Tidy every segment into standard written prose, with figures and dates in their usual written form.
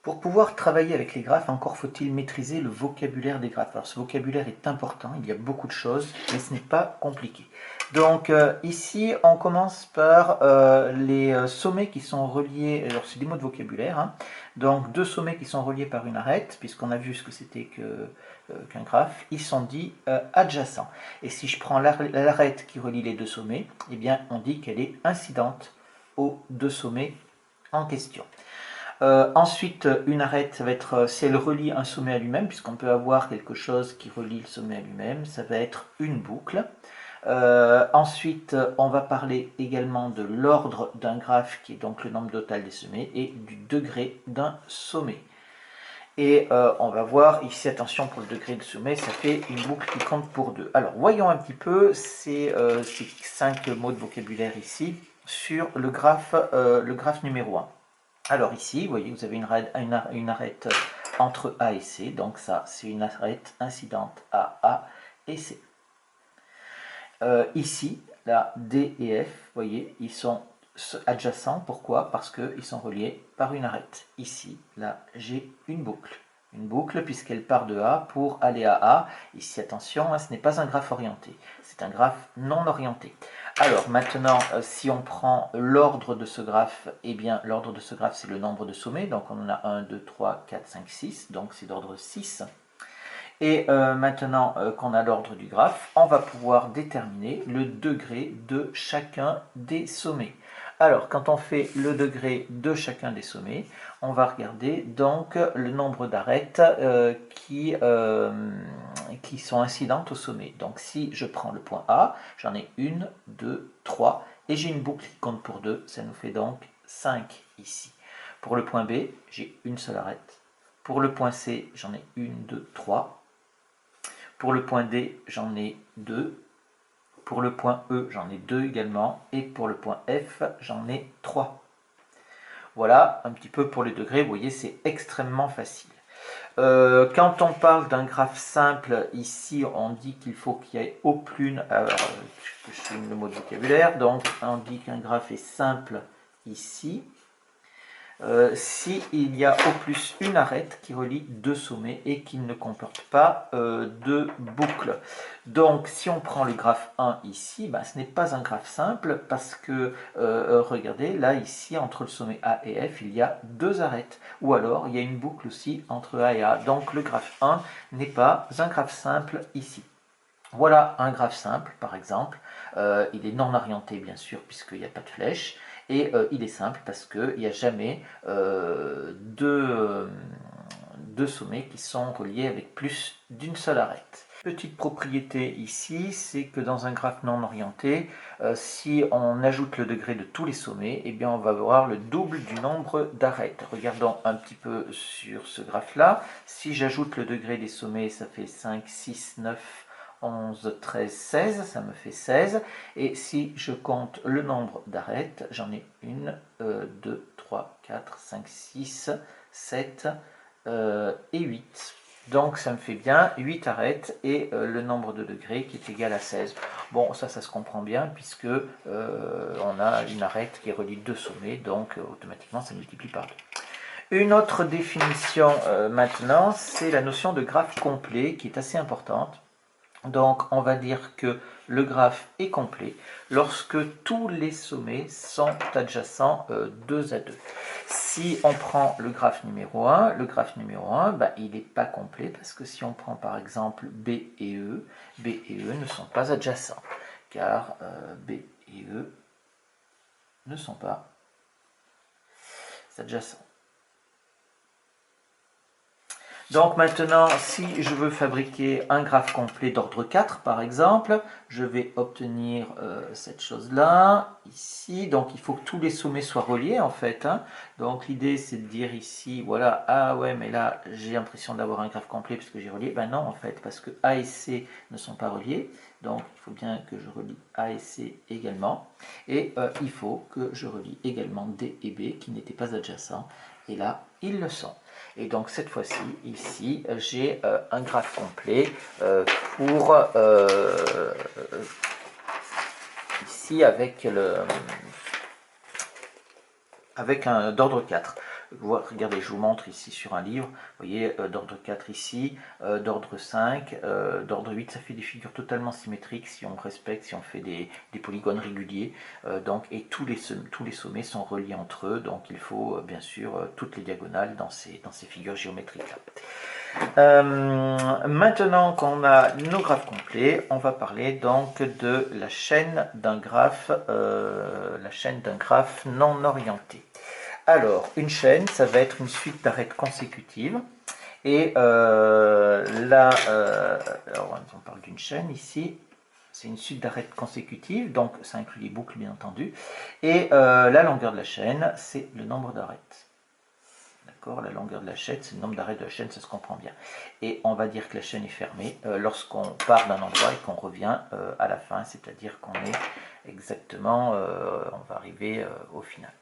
Pour pouvoir travailler avec les graphes, encore faut-il maîtriser le vocabulaire des graphes. Alors ce vocabulaire est important, il y a beaucoup de choses, mais ce n'est pas compliqué. Donc ici, on commence par les sommets qui sont reliés, alors c'est des mots de vocabulaire, hein. Donc deux sommets qui sont reliés par une arête, puisqu'on a vu ce que c'était qu'un graphe, ils sont dits adjacents. Et si je prends l'arête qui relie les deux sommets, eh bien on dit qu'elle est incidente aux deux sommets en question. Ensuite, une arête, ça va être, si elle relie un sommet à lui-même, puisqu'on peut avoir quelque chose qui relie le sommet à lui-même, ça va être une boucle. Ensuite, on va parler également de l'ordre d'un graphe, qui est donc le nombre total des sommets, et du degré d'un sommet. Et on va voir ici, attention pour le degré de sommet, ça fait une boucle qui compte pour 2. Alors, voyons un petit peu ces 5 mots de vocabulaire ici sur le graphe numéro 1. Alors ici, vous voyez, vous avez une arête entre A et C, donc ça, c'est une arête incidente à A et C. Ici, là, D et F, vous voyez, ils sont adjacents. Pourquoi? Parce qu'ils sont reliés par une arête. Ici, là, j'ai une boucle. Une boucle puisqu'elle part de A pour aller à A. Ici, attention, hein, ce n'est pas un graphe orienté, c'est un graphe non orienté. Alors maintenant, si on prend l'ordre de ce graphe, eh bien l'ordre de ce graphe c'est le nombre de sommets, donc on en a 1, 2, 3, 4, 5, 6, donc c'est d'ordre 6. Et maintenant qu'on a l'ordre du graphe, on va pouvoir déterminer le degré de chacun des sommets. Alors, quand on fait le degré de chacun des sommets, on va regarder donc le nombre d'arêtes qui sont incidentes au sommet. Donc, si je prends le point A, j'en ai 1, 2, 3, et j'ai une boucle qui compte pour 2, ça nous fait donc 5 ici. Pour le point B, j'ai une seule arête. Pour le point C, j'en ai 1, 2, 3. Pour le point D, j'en ai 2. Pour le point E, j'en ai 2 également. Et pour le point F, j'en ai 3. Voilà un petit peu pour les degrés. Vous voyez, c'est extrêmement facile. Quand on parle d'un graphe simple, ici, on dit qu'il faut qu'il y ait au plus... Alors, je souligne le mot de vocabulaire. Donc, on dit qu'un graphe est simple ici. S'il y a au plus une arête qui relie deux sommets et qui ne comporte pas de boucle. Donc si on prend le graphe 1 ici, ben, ce n'est pas un graphe simple parce que, regardez, là ici, entre le sommet A et F, il y a deux arêtes. Ou alors, il y a une boucle aussi entre A et A. Donc le graphe 1 n'est pas un graphe simple ici. Voilà un graphe simple, par exemple. Il est non orienté, bien sûr, puisqu'il n'y a pas de flèche. Et il est simple parce qu'il n'y a jamais deux sommets qui sont reliés avec plus d'une seule arête. Petite propriété ici, c'est que dans un graphe non orienté, si on ajoute le degré de tous les sommets, eh bien on va avoir le double du nombre d'arêtes. Regardons un petit peu sur ce graphe-là. Si j'ajoute le degré des sommets, ça fait 5, 6, 9, 11, 13, 16, ça me fait 16. Et si je compte le nombre d'arêtes, j'en ai 1, 2, 3, 4, 5, 6, 7 et 8. Donc ça me fait bien 8 arêtes et le nombre de degrés qui est égal à 16. Bon, ça se comprend bien puisque on a une arête qui relie deux sommets, donc automatiquement ça multiplie par 2. Une autre définition maintenant, c'est la notion de graphe complet qui est assez importante. Donc on va dire que le graphe est complet lorsque tous les sommets sont adjacents 2 à 2. Si on prend le graphe numéro 1, bah, il n'est pas complet parce que si on prend par exemple B et E ne sont pas adjacents car B et E ne sont pas adjacents. Donc maintenant, si je veux fabriquer un graphe complet d'ordre 4, par exemple, je vais obtenir cette chose-là, ici. Donc il faut que tous les sommets soient reliés, en fait. Hein. Donc l'idée, c'est de dire ici, voilà, ah ouais, mais là, j'ai l'impression d'avoir un graphe complet puisque j'ai relié. Ben non, en fait, parce que A et C ne sont pas reliés. Donc il faut bien que je relie A et C également. Et il faut que je relie également D et B qui n'étaient pas adjacents. Et là, ils le sont. Et donc cette fois-ci, ici, j'ai un graphe complet pour ici avec un d'ordre 4. Regardez, je vous montre ici sur un livre, vous voyez, d'ordre 4 ici, d'ordre 5, d'ordre 8, ça fait des figures totalement symétriques si on respecte, si on fait des polygones réguliers. Et tous les sommets sont reliés entre eux, donc il faut bien sûr toutes les diagonales dans ces figures géométriques-là. Maintenant qu'on a nos graphes complets, on va parler donc de la chaîne d'un graphe non orienté. Alors, une chaîne, ça va être une suite d'arêtes consécutives. Et là, alors on parle d'une chaîne ici, c'est une suite d'arêtes consécutives, donc ça inclut les boucles bien entendu. Et la longueur de la chaîne, c'est le nombre d'arêtes. D'accord, la longueur de la chaîne, c'est le nombre d'arêtes de la chaîne, ça se comprend bien. Et on va dire que la chaîne est fermée lorsqu'on part d'un endroit et qu'on revient à la fin, c'est-à-dire qu'on est exactement, on va arriver au final.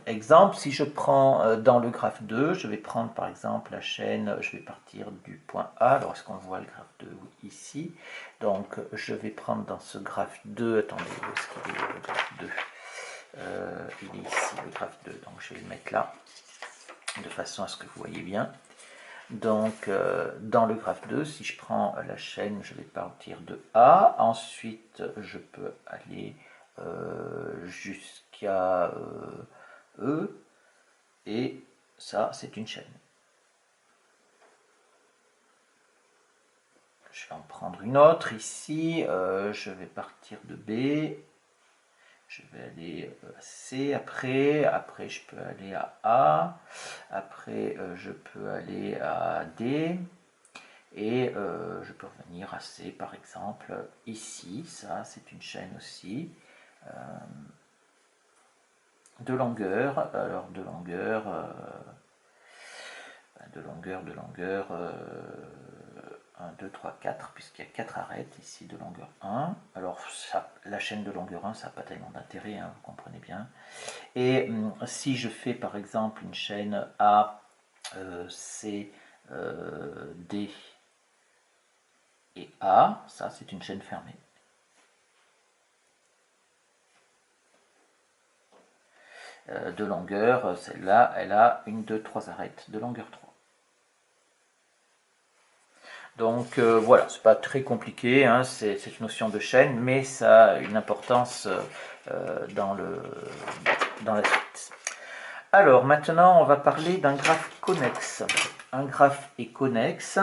Exemple, si je prends dans le graphe 2, je vais prendre par exemple la chaîne, je vais partir du point A, alors est-ce qu'on voit le graphe 2 ici? Donc je vais prendre dans ce graphe 2, attendez, où est-ce qu'il est le graphe 2? Il est ici le graphe 2, donc je vais le mettre là, de façon à ce que vous voyez bien. Donc dans le graphe 2, si je prends la chaîne, je vais partir de A, ensuite je peux aller jusqu'à E, et ça c'est une chaîne. Je vais en prendre une autre ici, je vais partir de B, je vais aller à C après je peux aller à A, après je peux aller à D, et je peux revenir à C par exemple ici, ça c'est une chaîne aussi, de longueur, alors de longueur, 1, 2, 3, 4, puisqu'il y a 4 arêtes ici de longueur 1. Alors ça, la chaîne de longueur 1, ça n'a pas tellement d'intérêt, hein, vous comprenez bien. Et si je fais par exemple une chaîne A, C, D et A, ça c'est une chaîne fermée. De longueur, celle-là, elle a 1, 2, 3 arêtes de longueur 3. Donc voilà, c'est pas très compliqué, hein, c'est cette notion de chaîne, mais ça a une importance dans la suite. Alors maintenant, on va parler d'un graphe connexe. Un graphe est connexe,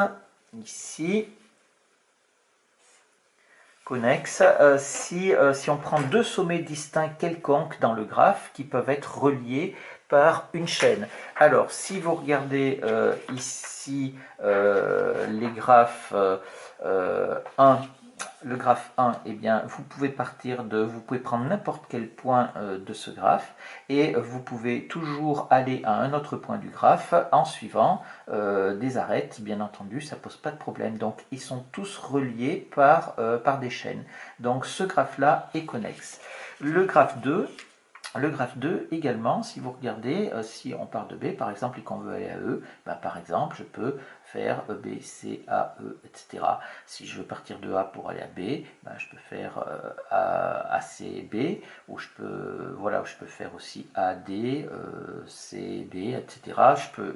ici, connexe, si on prend deux sommets distincts quelconques dans le graphe qui peuvent être reliés par une chaîne. Alors, si vous regardez ici les graphes 1, le graphe 1, eh bien, vous pouvez prendre n'importe quel point de ce graphe et vous pouvez toujours aller à un autre point du graphe en suivant des arêtes, bien entendu, ça pose pas de problème. Donc, ils sont tous reliés par des chaînes. Donc, ce graphe-là est connexe. Le graphe 2 également, si vous regardez, si on part de B par exemple et qu'on veut aller à E, bah, par exemple je peux faire B, C, A, E, etc. Si je veux partir de A pour aller à B, bah, je peux faire A, C, B, ou je peux faire aussi A, D, C, B, etc.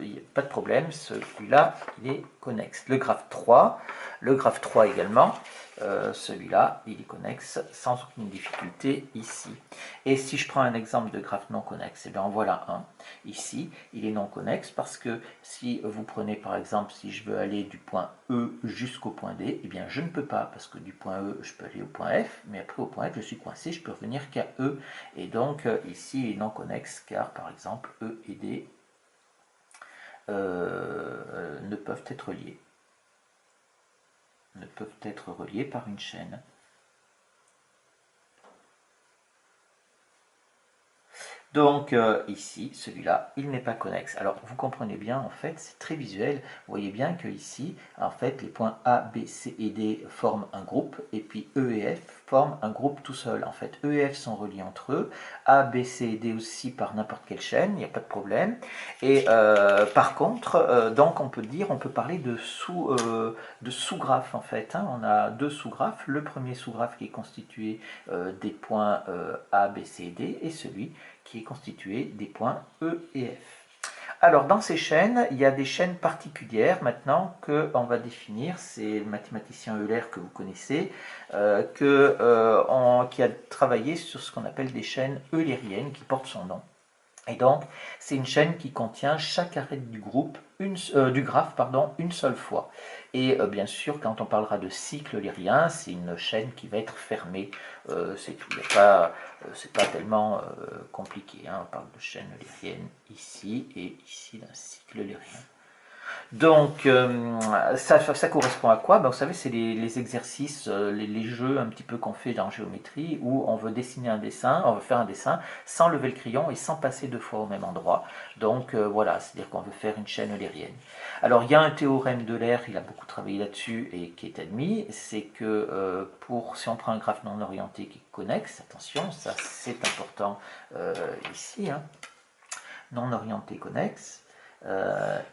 Il n'y a pas de problème, celui-là il est connexe. Le graphe 3 également, celui-là, il est connexe sans aucune difficulté ici. Et si je prends un exemple de graphe non connexe, et bien en voilà un. Ici, il est non connexe parce que si vous prenez par exemple, si je veux aller du point E jusqu'au point D, et bien je ne peux pas parce que du point E, je peux aller au point F, mais après au point F, je suis coincé, je peux revenir qu'à E. Et donc ici, il est non connexe car par exemple E et D ne peuvent être liés. Ne peuvent être reliés par une chaîne. Donc ici, celui-là, il n'est pas connexe. Alors vous comprenez bien, en fait, c'est très visuel. Vous voyez bien que ici, en fait, les points A, B, C et D forment un groupe, et puis E et F forment un groupe tout seul. En fait, E et F sont reliés entre eux, A, B, C et D aussi par n'importe quelle chaîne, il n'y a pas de problème. Et par contre, donc on peut parler de sous-graphes en fait. Hein. On a deux sous-graphes. Le premier sous-graphe qui est constitué des points A, B, C et D, et celui qui est constitué des points E et F. Alors, dans ces chaînes, il y a des chaînes particulières maintenant qu'on va définir. C'est le mathématicien Euler que vous connaissez, qui a travaillé sur ce qu'on appelle des chaînes eulériennes qui portent son nom. Et donc, c'est une chaîne qui contient chaque arête du graphe une seule fois. Et bien sûr, quand on parlera de cycle eulérien, c'est une chaîne qui va être fermée. C'est tout. C'est pas tellement compliqué. Hein. On parle de chaîne eulérienne ici et ici d'un cycle eulérien. Donc, ça correspond à quoi? Ben, vous savez, c'est les exercices, les jeux un petit peu qu'on fait en géométrie, où on veut dessiner un dessin, on veut faire un dessin sans lever le crayon et sans passer deux fois au même endroit. Donc voilà, c'est-à-dire qu'on veut faire une chaîne eulérienne. Alors, il y a un théorème d'Euler, il a beaucoup travaillé là-dessus et qui est admis, c'est que si on prend un graphe non orienté qui est connexe, attention, ça c'est important ici, hein, non orienté connexe,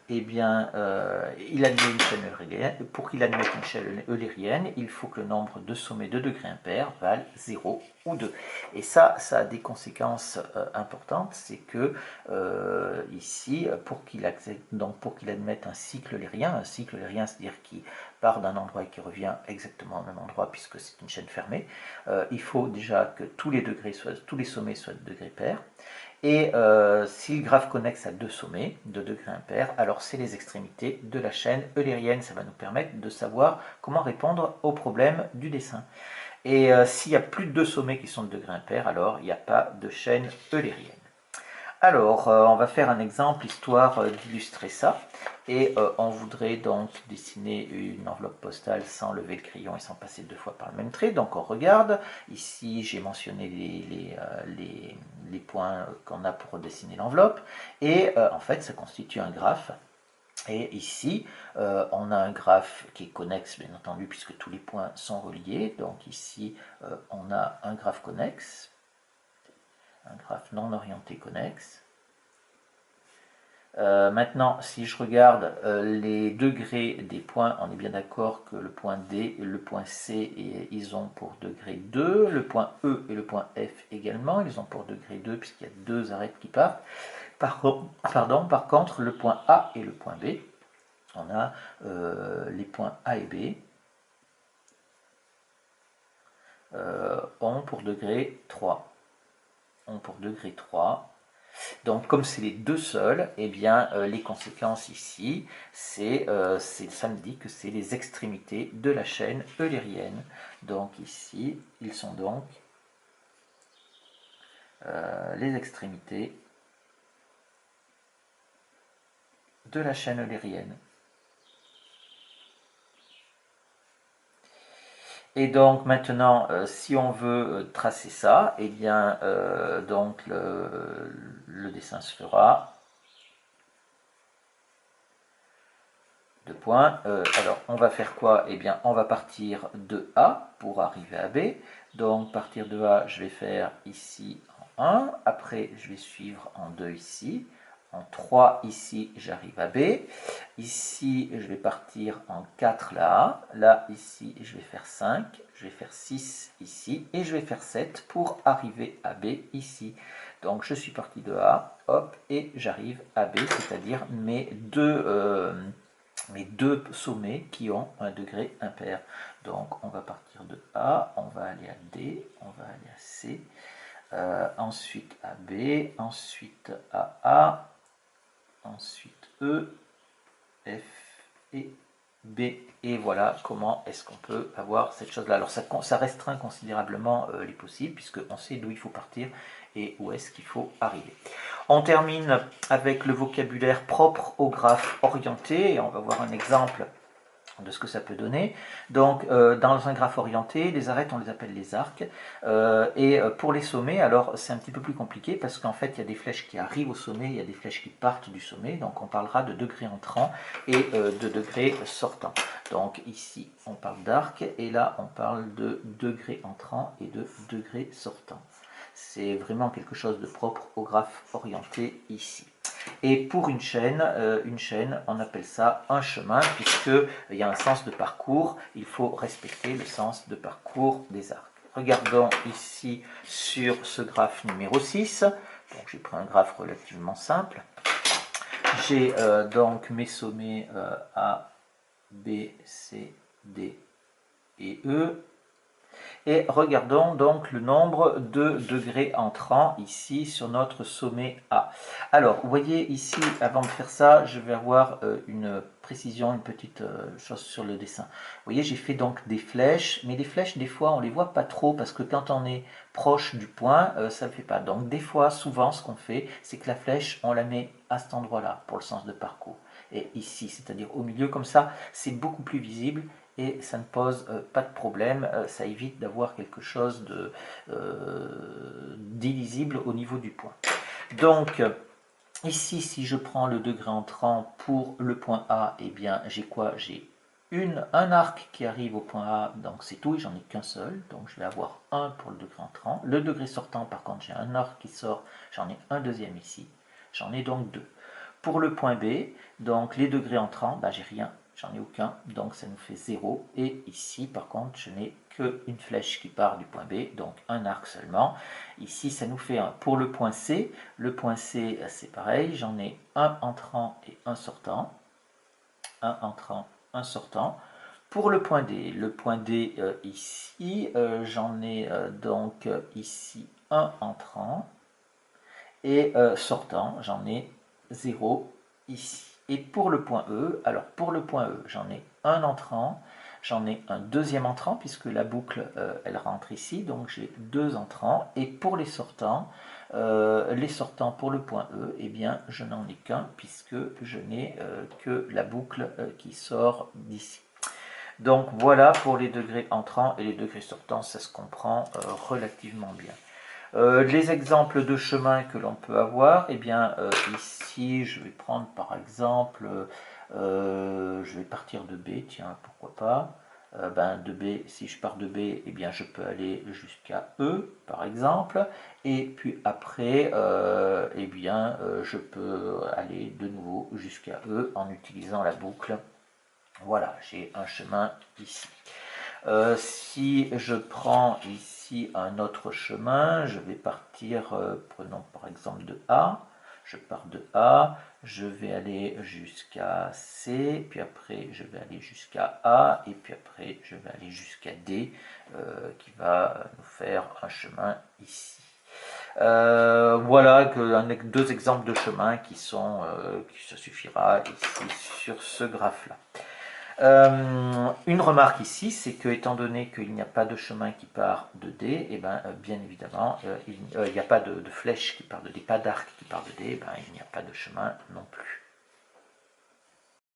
il admet une chaîne eulérienne. Pour qu'il admette une chaîne eulérienne, il faut que le nombre de sommets de degrés impairs vale 0 ou 2. Et ça a des conséquences importantes. C'est que ici, pour qu'il admette un cycle eulérien, c'est-à-dire qui part d'un endroit et qui revient exactement au même endroit puisque c'est une chaîne fermée, il faut déjà que tous les sommets soient de degrés pairs. Et si le graphe connexe a deux sommets de degrés impairs, alors c'est les extrémités de la chaîne eulérienne. Ça va nous permettre de savoir comment répondre au problème du dessin. Et s'il y a plus de deux sommets qui sont de degrés impairs, alors il n'y a pas de chaîne eulérienne. Alors, on va faire un exemple histoire d'illustrer ça. Et on voudrait donc dessiner une enveloppe postale sans lever le crayon et sans passer deux fois par le même trait. Donc on regarde. Ici, j'ai mentionné les points qu'on a pour dessiner l'enveloppe. Et en fait, ça constitue un graphe. Et ici, on a un graphe qui est connexe, bien entendu, puisque tous les points sont reliés. Donc ici, on a un graphe connexe, un graphe non orienté connexe. Maintenant, si je regarde les degrés des points, on est bien d'accord que le point D et le point C, ils ont pour degré 2, le point E et le point F également, ils ont pour degré 2 puisqu'il y a deux arêtes qui partent. Par contre, le point A et le point B, on a les points A et B ont pour degré 3. Donc, comme c'est les deux seuls, eh bien, les conséquences ici, ça me dit que c'est les extrémités de la chaîne eulérienne. Donc ici, ils sont donc les extrémités de la chaîne eulérienne. Et donc maintenant, si on veut tracer ça, eh bien, donc le dessin se fera. Deux points. Alors, on va faire quoi? Eh bien, on va partir de A pour arriver à B. Donc, partir de A, je vais faire ici en 1. Après, je vais suivre en 2 ici. En 3 ici, j'arrive à B. Ici, je vais partir en 4 là. Là, ici, je vais faire 5. Je vais faire 6 ici. Et je vais faire 7 pour arriver à B ici. Donc, je suis parti de A, hop, et j'arrive à B, c'est-à-dire mes deux sommets qui ont un degré impair. Donc on va partir de A, on va aller à D, on va aller à C, ensuite à B, ensuite à A, ensuite E, F et B. Et voilà comment est-ce qu'on peut avoir cette chose-là. Alors ça restreint considérablement les possibles, puisqu'on sait d'où il faut partir et où est-ce qu'il faut arriver. On termine avec le vocabulaire propre au graphe orienté, et on va voir un exemple de ce que ça peut donner. Donc dans un graphe orienté, les arêtes on les appelle les arcs, et pour les sommets, alors c'est un petit peu plus compliqué parce qu'en fait il y a des flèches qui arrivent au sommet, il y a des flèches qui partent du sommet, donc on parlera de degrés entrants et de degrés sortants. Donc ici on parle d'arc et là on parle de degrés entrants et de degrés sortants. C'est vraiment quelque chose de propre au graphe orienté ici. Et pour une chaîne, on appelle ça un chemin, puisqu'il y a un sens de parcours, il faut respecter le sens de parcours des arcs. Regardons ici sur ce graphe numéro 6, Donc j'ai pris un graphe relativement simple. J'ai donc mes sommets A, B, C, D et E. Et regardons donc le nombre de degrés entrants ici sur notre sommet A. Alors, vous voyez ici, avant de faire ça, je vais avoir une précision, une petite chose sur le dessin. Vous voyez, j'ai fait donc des flèches, mais les flèches, des fois, on les voit pas trop parce que quand on est proche du point, ça ne le fait pas. Donc, des fois, souvent, ce qu'on fait, c'est que la flèche, on la met à cet endroit-là pour le sens de parcours. Et ici, c'est-à-dire au milieu, comme ça, c'est beaucoup plus visible et ça ne pose pas de problème, ça évite d'avoir quelque chose d'illisible au niveau du point. Donc ici, si je prends le degré entrant pour le point A, eh bien j'ai quoi? J'ai un arc qui arrive au point A, donc c'est tout, et j'en ai qu'un seul, donc je vais avoir un pour le degré entrant. Le degré sortant, par contre, j'ai un arc qui sort, j'en ai un deuxième ici, j'en ai donc deux. Pour le point B, donc les degrés entrants, bah, j'ai rien, j'en ai aucun, donc ça nous fait 0. Et ici, par contre, je n'ai qu'une flèche qui part du point B, donc un arc seulement. Ici, ça nous fait 1. Pour le point C, c'est pareil, j'en ai un entrant et un sortant. Un entrant, un sortant. Pour le point D ici, j'en ai donc ici un entrant et sortant, j'en ai 0 ici. Et pour le point E, alors pour le point E, j'en ai un entrant, j'en ai un deuxième entrant puisque la boucle elle rentre ici, donc j'ai deux entrants. Et pour les sortants pour le point E, eh bien je n'en ai qu'un puisque je n'ai que la boucle qui sort d'ici. Donc voilà pour les degrés entrants et les degrés sortants, ça se comprend relativement bien. Les exemples de chemin que l'on peut avoir, eh bien ici je vais prendre par exemple, je vais partir de B, tiens pourquoi pas, de B, si je pars de B, eh bien je peux aller jusqu'à E par exemple, et puis après eh bien je peux aller de nouveau jusqu'à E en utilisant la boucle. Voilà, j'ai un chemin ici. Si je prends ici un autre chemin, je vais partir, prenons par exemple de A, je pars de A, je vais aller jusqu'à C, puis après je vais aller jusqu'à A, et puis après je vais aller jusqu'à D, qui va nous faire un chemin ici. Voilà deux exemples de chemins qui ça suffira ici sur ce graphe-là. Une remarque ici, c'est que étant donné qu'il n'y a pas de chemin qui part de D, et bien évidemment, il n'y a pas de flèche qui part de D, pas d'arc qui part de D, il n'y a pas de chemin non plus.